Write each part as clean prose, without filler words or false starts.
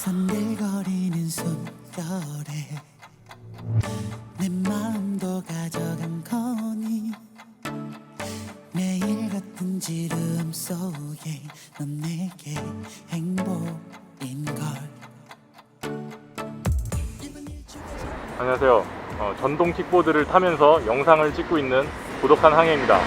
산들거리는 숨결에 내 마음도 가져간 거니 매일 같은 지름 속에 넌 내게 행복인걸. 안녕하세요. 전동 킥보드를 타면서 영상을 찍고 있는 고독한 항해입니다.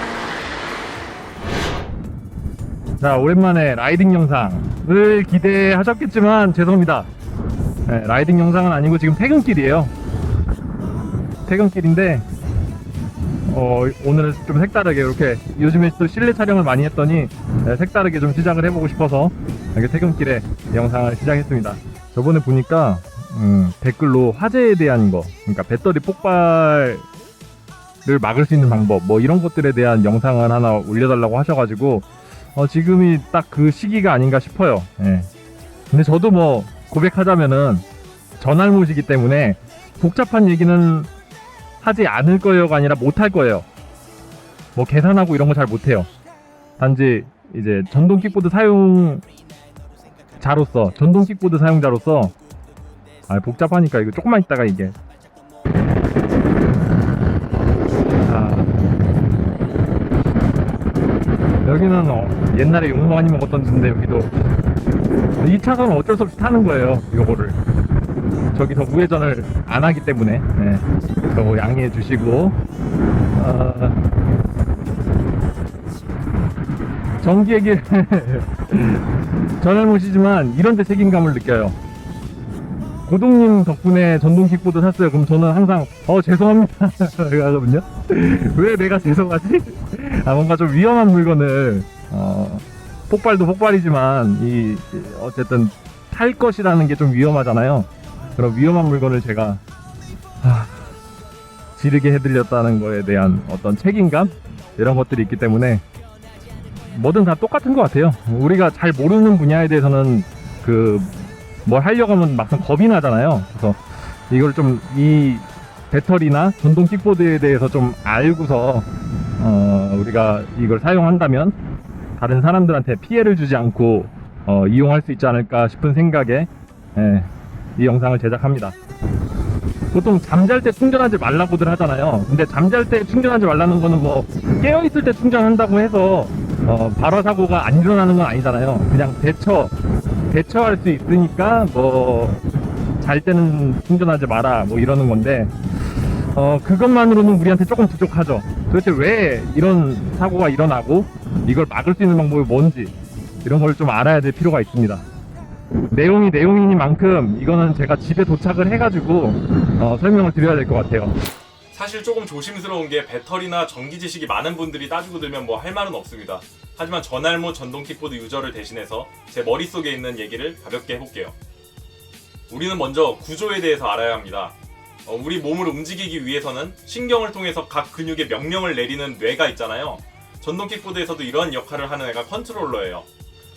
자, 오랜만에 라이딩 영상을 기대하셨겠지만 죄송합니다. 네, 라이딩 영상은 아니고 지금 퇴근길이에요. 퇴근길인데 오늘은 좀 색다르게 이렇게 요즘에 또 실내 촬영을 많이 했더니 색다르게 좀 시작을 해보고 싶어서 이렇게 퇴근길에 영상을 시작했습니다. 저번에 보니까 댓글로 화재에 대한 거, 그러니까 배터리 폭발을 막을 수 있는 방법 뭐 이런 것들에 대한 영상을 하나 올려달라고 하셔가지고 지금이 딱 그 시기가 아닌가 싶어요. 예. 근데 저도 뭐 고백하자면은 전알못이기 때문에 복잡한 얘기는 하지 않을 거예요가 아니라 못할 거예요. 뭐 계산하고 이런 거 잘 못해요. 단지 이제 전동 킥보드 사용자로서 복잡하니까 이거 조금만 있다가 이게 여기는 옛날에 욕 많이 먹었던 데인데 여기도 2차선은 어쩔 수 없이 타는 거예요. 요거를 저기서 우회전을 안 하기 때문에 저 양해해 주시고 전기의 전알못이지만 이런 데 책임감을 느껴요. 고동님 덕분에 전동 킥보드 샀어요. 그럼 저는 항상 죄송합니다 하거든요. 왜 내가 죄송하지? 뭔가 좀 위험한 물건을 폭발도 폭발이지만 어쨌든 탈 것이라는 게 좀 위험하잖아요. 그런 위험한 물건을 제가 지르게 해드렸다는 거에 대한 어떤 책임감 이런 것들이 있기 때문에 뭐든 다 똑같은 것 같아요. 우리가 잘 모르는 분야에 대해서는 뭘 하려고 하면 막상 겁이 나잖아요. 그래서 이걸 좀 이 배터리나 전동 킥보드에 대해서 좀 알고서 우리가 이걸 사용한다면 다른 사람들한테 피해를 주지 않고 이용할 수 있지 않을까 싶은 생각에 이 영상을 제작합니다. 보통 잠잘 때 충전하지 말라고들 하잖아요. 근데 잠잘 때 충전하지 말라는 거는 뭐 깨어있을 때 충전한다고 해서 발화 사고가 안 일어나는 건 아니잖아요. 그냥 대처할 수 있으니까 뭐 잘 때는 충전하지 마라 뭐 이러는 건데 그것만으로는 우리한테 조금 부족하죠. 도대체 왜 이런 사고가 일어나고 이걸 막을 수 있는 방법이 뭔지 이런 걸 좀 알아야 될 필요가 있습니다. 내용이 내용이니만큼 이거는 제가 집에 도착을 해가지고 설명을 드려야 될 것 같아요. 사실 조금 조심스러운 게 배터리나 전기 지식이 많은 분들이 따지고 들면 뭐 할 말은 없습니다. 하지만 전알못 전동 킥보드 유저를 대신해서 제 머릿속에 있는 얘기를 가볍게 해볼게요. 우리는 먼저 구조에 대해서 알아야 합니다. 우리 몸을 움직이기 위해서는 신경을 통해서 각 근육에 명령을 내리는 뇌가 있잖아요. 전동 킥보드에서도 이러한 역할을 하는 애가 컨트롤러예요.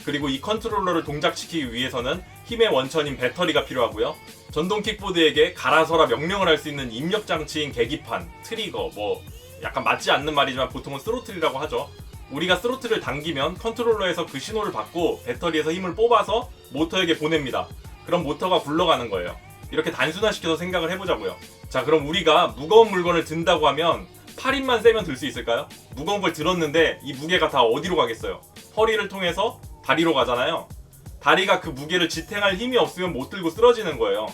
그리고 이 컨트롤러를 동작시키기 위해서는 힘의 원천인 배터리가 필요하고요. 전동 킥보드에게 가라서라 명령을 할 수 있는 입력 장치인 계기판, 트리거, 뭐 약간 맞지 않는 말이지만 보통은 스로틀이라고 하죠. 우리가 스로틀을 당기면 컨트롤러에서 그 신호를 받고 배터리에서 힘을 뽑아서 모터에게 보냅니다. 그럼 모터가 굴러가는 거예요. 이렇게 단순화시켜서 생각을 해보자고요. 자, 그럼 우리가 무거운 물건을 든다고 하면 팔 힘만 세면 들 수 있을까요? 무거운 걸 들었는데 이 무게가 다 어디로 가겠어요? 허리를 통해서 다리로 가잖아요. 다리가 그 무게를 지탱할 힘이 없으면 못 들고 쓰러지는 거예요.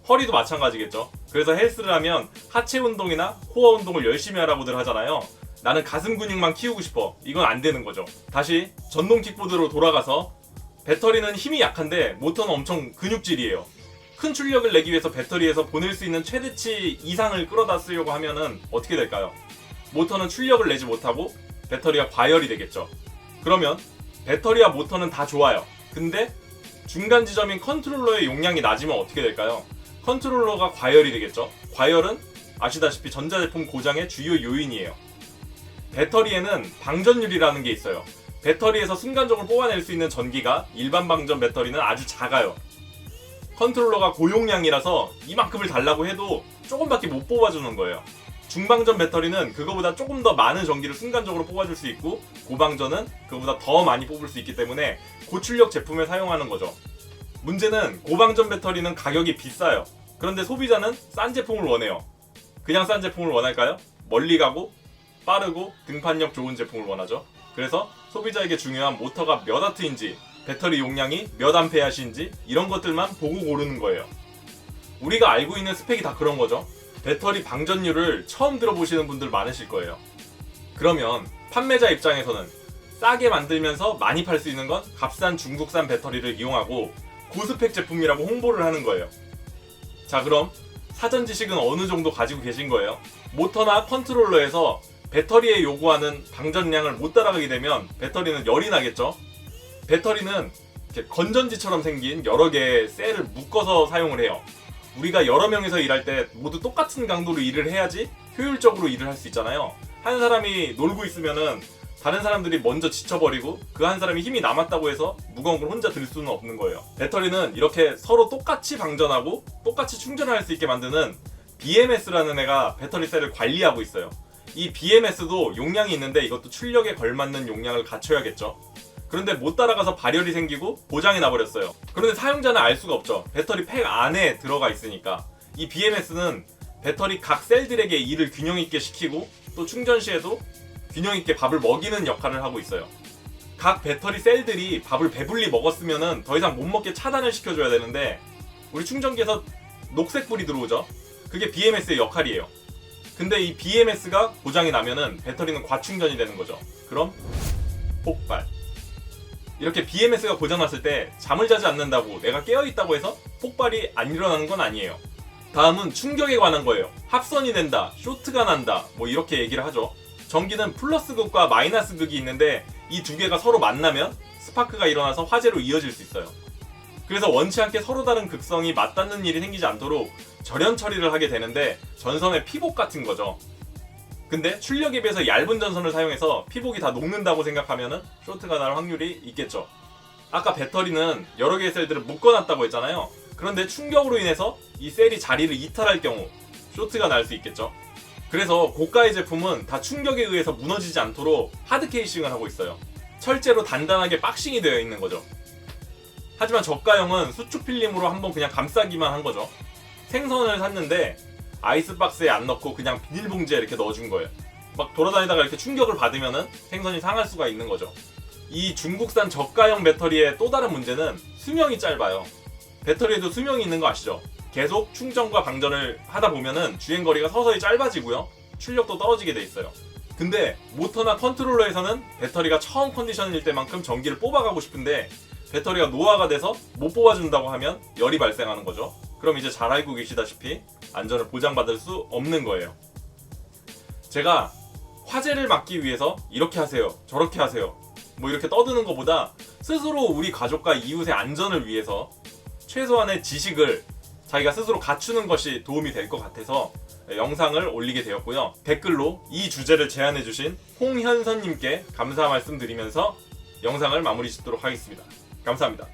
허리도 마찬가지겠죠. 그래서 헬스를 하면 하체 운동이나 코어 운동을 열심히 하라고들 하잖아요. 나는 가슴 근육만 키우고 싶어. 이건 안 되는 거죠. 다시 전동 킥보드로 돌아가서 배터리는 힘이 약한데 모터는 엄청 근육질이에요. 큰 출력을 내기 위해서 배터리에서 보낼 수 있는 최대치 이상을 끌어다 쓰려고 하면은 어떻게 될까요? 모터는 출력을 내지 못하고 배터리가 과열이 되겠죠. 그러면 배터리와 모터는 다 좋아요. 근데 중간 지점인 컨트롤러의 용량이 낮으면 어떻게 될까요? 컨트롤러가 과열이 되겠죠. 과열은 아시다시피 전자제품 고장의 주요 요인이에요. 배터리에는 방전율이라는 게 있어요. 배터리에서 순간적으로 뽑아낼 수 있는 전기가 일반 방전 배터리는 아주 작아요. 컨트롤러가 고용량이라서 이만큼을 달라고 해도 조금밖에 못 뽑아주는 거예요. 중방전 배터리는 그거보다 조금 더 많은 전기를 순간적으로 뽑아줄 수 있고, 고방전은 그거보다 더 많이 뽑을 수 있기 때문에 고출력 제품을 사용하는 거죠. 문제는 고방전 배터리는 가격이 비싸요. 그런데 소비자는 싼 제품을 원해요. 그냥 싼 제품을 원할까요? 멀리 가고 빠르고 등판력 좋은 제품을 원하죠. 그래서 소비자에게 중요한 모터가 몇 와트인지, 배터리 용량이 몇 암페어시인지 이런 것들만 보고 고르는 거예요. 우리가 알고 있는 스펙이 다 그런 거죠. 배터리 방전율을 처음 들어보시는 분들 많으실 거예요. 그러면 판매자 입장에서는 싸게 만들면서 많이 팔 수 있는 건 값싼 중국산 배터리를 이용하고 고스펙 제품이라고 홍보를 하는 거예요. 자, 그럼 사전 지식은 어느 정도 가지고 계신 거예요? 모터나 컨트롤러에서 배터리에 요구하는 방전량을 못 따라가게 되면 배터리는 열이 나겠죠? 배터리는 이렇게 건전지처럼 생긴 여러 개의 셀을 묶어서 사용을 해요. 우리가 여러 명이서 일할 때 모두 똑같은 강도로 일을 해야지 효율적으로 일을 할 수 있잖아요. 한 사람이 놀고 있으면은 다른 사람들이 먼저 지쳐버리고 그 한 사람이 힘이 남았다고 해서 무거운 걸 혼자 들 수는 없는 거예요. 배터리는 이렇게 서로 똑같이 방전하고 똑같이 충전할 수 있게 만드는 BMS라는 애가 배터리 셀을 관리하고 있어요. 이 BMS도 용량이 있는데 이것도 출력에 걸맞는 용량을 갖춰야겠죠. 그런데 못 따라가서 발열이 생기고 고장이 나버렸어요. 그런데 사용자는 알 수가 없죠. 배터리 팩 안에 들어가 있으니까. 이 BMS는 배터리 각 셀들에게 일을 균형 있게 시키고 또 충전 시에도 균형 있게 밥을 먹이는 역할을 하고 있어요. 각 배터리 셀들이 밥을 배불리 먹었으면은 더 이상 못 먹게 차단을 시켜줘야 되는데 우리 충전기에서 녹색 불이 들어오죠. 그게 BMS의 역할이에요. 근데 이 BMS가 고장이 나면은 배터리는 과충전이 되는 거죠. 그럼 폭발. 이렇게 BMS가 고장났을 때 잠을 자지 않는다고 내가 깨어있다고 해서 폭발이 안 일어나는 건 아니에요. 다음은 충격에 관한 거예요. 합선이 된다, 쇼트가 난다, 뭐 이렇게 얘기를 하죠. 전기는 플러스 극과 마이너스 극이 있는데 이 두 개가 서로 만나면 스파크가 일어나서 화재로 이어질 수 있어요. 그래서 원치 않게 서로 다른 극성이 맞닿는 일이 생기지 않도록 절연 처리를 하게 되는데 전선의 피복 같은 거죠. 근데 출력에 비해서 얇은 전선을 사용해서 피복이 다 녹는다고 생각하면은 쇼트가 날 확률이 있겠죠. 아까 배터리는 여러 개의 셀들을 묶어놨다고 했잖아요. 그런데 충격으로 인해서 이 셀이 자리를 이탈할 경우 쇼트가 날 수 있겠죠. 그래서 고가의 제품은 다 충격에 의해서 무너지지 않도록 하드 케이싱을 하고 있어요. 철제로 단단하게 박싱이 되어 있는 거죠. 하지만 저가형은 수축 필름으로 한번 그냥 감싸기만 한 거죠. 생선을 샀는데 아이스박스에 안 넣고 그냥 비닐봉지에 이렇게 넣어준 거예요. 막 돌아다니다가 이렇게 충격을 받으면은 생선이 상할 수가 있는 거죠. 이 중국산 저가형 배터리의 또 다른 문제는 수명이 짧아요. 배터리에도 수명이 있는 거 아시죠? 계속 충전과 방전을 하다 보면은 주행거리가 서서히 짧아지고요. 출력도 떨어지게 돼 있어요. 근데 모터나 컨트롤러에서는 배터리가 처음 컨디션일 때만큼 전기를 뽑아가고 싶은데 배터리가 노화가 돼서 못 뽑아준다고 하면 열이 발생하는 거죠. 그럼 이제 잘 알고 계시다시피 안전을 보장받을 수 없는 거예요. 제가 화재를 막기 위해서 이렇게 하세요, 저렇게 하세요, 뭐 이렇게 떠드는 것보다 스스로 우리 가족과 이웃의 안전을 위해서 최소한의 지식을 자기가 스스로 갖추는 것이 도움이 될 것 같아서 영상을 올리게 되었고요. 댓글로 이 주제를 제안해주신 홍현선님께 감사 말씀드리면서 영상을 마무리 짓도록 하겠습니다. 감사합니다.